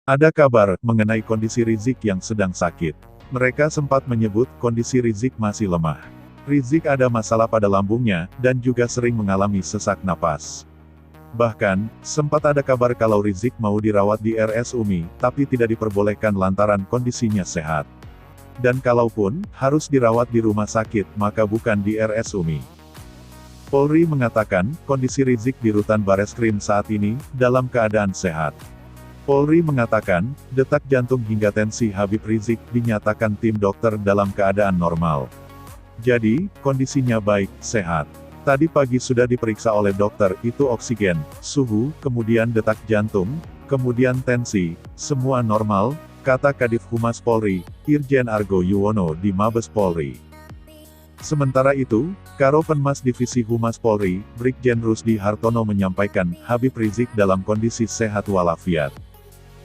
Ada kabar mengenai kondisi Rizik yang sedang sakit. Mereka sempat menyebut kondisi Rizik masih lemah. Rizik ada masalah pada lambungnya, dan juga sering mengalami sesak napas. Bahkan, sempat ada kabar kalau Rizik mau dirawat di RS Umi, tapi tidak diperbolehkan lantaran kondisinya sehat. Dan kalaupun harus dirawat di rumah sakit, maka bukan di RS Umi. Polri mengatakan, kondisi Rizik di Rutan Bareskrim saat ini, dalam keadaan sehat. Polri mengatakan, detak jantung hingga tensi Habib Rizik dinyatakan tim dokter dalam keadaan normal. Jadi, kondisinya baik, sehat. Tadi pagi sudah diperiksa oleh dokter, itu oksigen, suhu, kemudian detak jantung, kemudian tensi, semua normal, kata Kadif Humas Polri, Irjen Argo Yuwono di Mabes Polri. Sementara itu, Karopenmas Divisi Humas Polri, Brigjen Rusdi Hartono menyampaikan, Habib Rizik dalam kondisi sehat walafiat.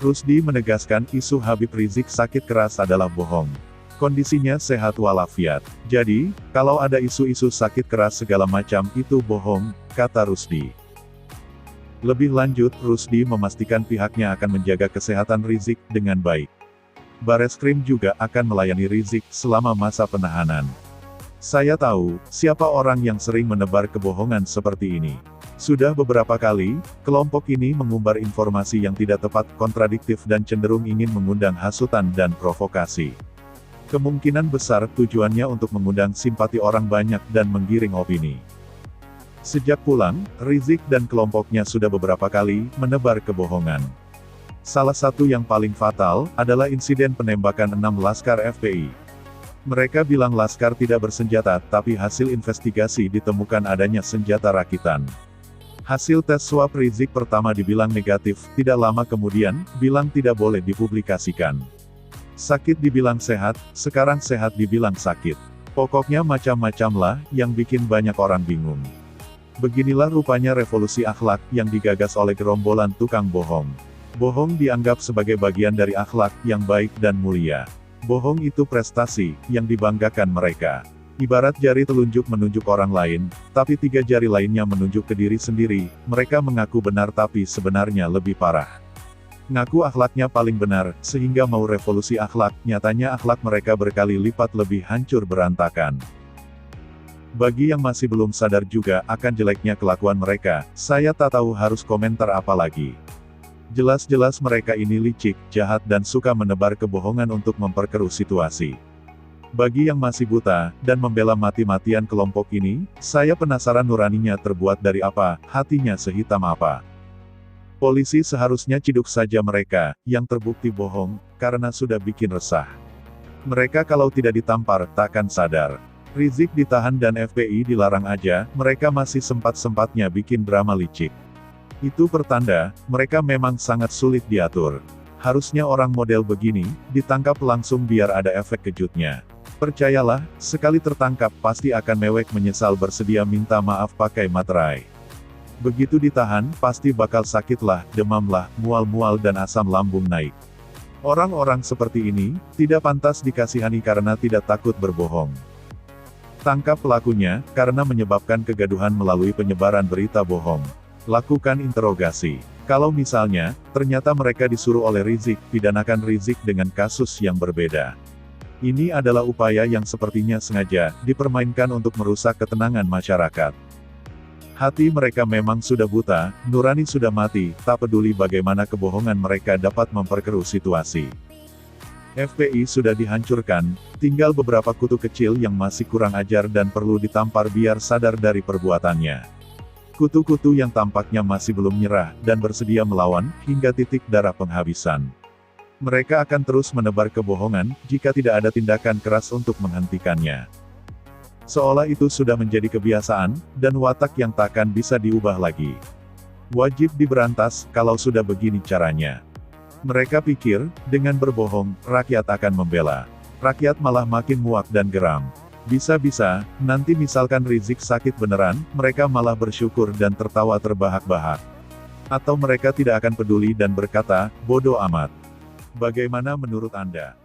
Rusdi menegaskan isu Habib Rizik sakit keras adalah bohong. Kondisinya sehat walafiat. Jadi, kalau ada isu-isu sakit keras segala macam itu bohong, kata Rusdi. Lebih lanjut, Rusdi memastikan pihaknya akan menjaga kesehatan Rizik dengan baik. Bareskrim juga akan melayani Rizik selama masa penahanan. Saya tahu, siapa orang yang sering menebar kebohongan seperti ini. Sudah beberapa kali, kelompok ini mengumbar informasi yang tidak tepat, kontradiktif dan cenderung ingin mengundang hasutan dan provokasi. Kemungkinan besar tujuannya untuk mengundang simpati orang banyak dan menggiring opini. Sejak pulang, Rizik dan kelompoknya sudah beberapa kali menebar kebohongan. Salah satu yang paling fatal adalah insiden penembakan 6 laskar FPI. Mereka bilang laskar tidak bersenjata, tapi hasil investigasi ditemukan adanya senjata rakitan. Hasil tes swab Rizik pertama dibilang negatif, tidak lama kemudian, bilang tidak boleh dipublikasikan. Sakit dibilang sehat, sekarang sehat dibilang sakit. Pokoknya macam-macam lah, yang bikin banyak orang bingung. Beginilah rupanya revolusi akhlak, yang digagas oleh gerombolan tukang bohong. Bohong dianggap sebagai bagian dari akhlak, yang baik dan mulia. Bohong itu prestasi, yang dibanggakan mereka. Ibarat jari telunjuk menunjuk orang lain, tapi 3 jari lainnya menunjuk ke diri sendiri, mereka mengaku benar tapi sebenarnya lebih parah. Ngaku akhlaknya paling benar, sehingga mau revolusi akhlak, nyatanya akhlak mereka berkali lipat lebih hancur berantakan. Bagi yang masih belum sadar juga akan jeleknya kelakuan mereka, saya tak tahu harus komentar apa lagi. Jelas-jelas mereka ini licik, jahat dan suka menebar kebohongan untuk memperkeruh situasi. Bagi yang masih buta, dan membela mati-matian kelompok ini, saya penasaran nuraninya terbuat dari apa, hatinya sehitam apa. Polisi seharusnya ciduk saja mereka, yang terbukti bohong, karena sudah bikin resah. Mereka kalau tidak ditampar, takkan sadar. Rizik ditahan dan FPI dilarang aja, mereka masih sempat-sempatnya bikin drama licik. Itu pertanda, mereka memang sangat sulit diatur. Harusnya orang model begini, ditangkap langsung biar ada efek kejutnya. Percayalah, sekali tertangkap pasti akan mewek menyesal bersedia minta maaf pakai materai. Begitu ditahan, pasti bakal sakit lah, demam lah, mual-mual dan asam lambung naik. Orang-orang seperti ini, tidak pantas dikasihani karena tidak takut berbohong. Tangkap pelakunya, karena menyebabkan kegaduhan melalui penyebaran berita bohong. Lakukan interogasi. Kalau misalnya, ternyata mereka disuruh oleh Rizik, pidanakan Rizik dengan kasus yang berbeda. Ini adalah upaya yang sepertinya sengaja dipermainkan untuk merusak ketenangan masyarakat. Hati mereka memang sudah buta, nurani sudah mati, tak peduli bagaimana kebohongan mereka dapat memperkeruh situasi. FPI sudah dihancurkan, tinggal beberapa kutu kecil yang masih kurang ajar dan perlu ditampar biar sadar dari perbuatannya. Kutu-kutu yang tampaknya masih belum nyerah, dan bersedia melawan, hingga titik darah penghabisan. Mereka akan terus menebar kebohongan, jika tidak ada tindakan keras untuk menghentikannya. Seolah itu sudah menjadi kebiasaan, dan watak yang takkan bisa diubah lagi. Wajib diberantas, kalau sudah begini caranya. Mereka pikir, dengan berbohong, rakyat akan membela. Rakyat malah makin muak dan geram. Bisa-bisa, nanti misalkan Rizik sakit beneran, mereka malah bersyukur dan tertawa terbahak-bahak. Atau mereka tidak akan peduli dan berkata, bodoh amat. Bagaimana menurut Anda?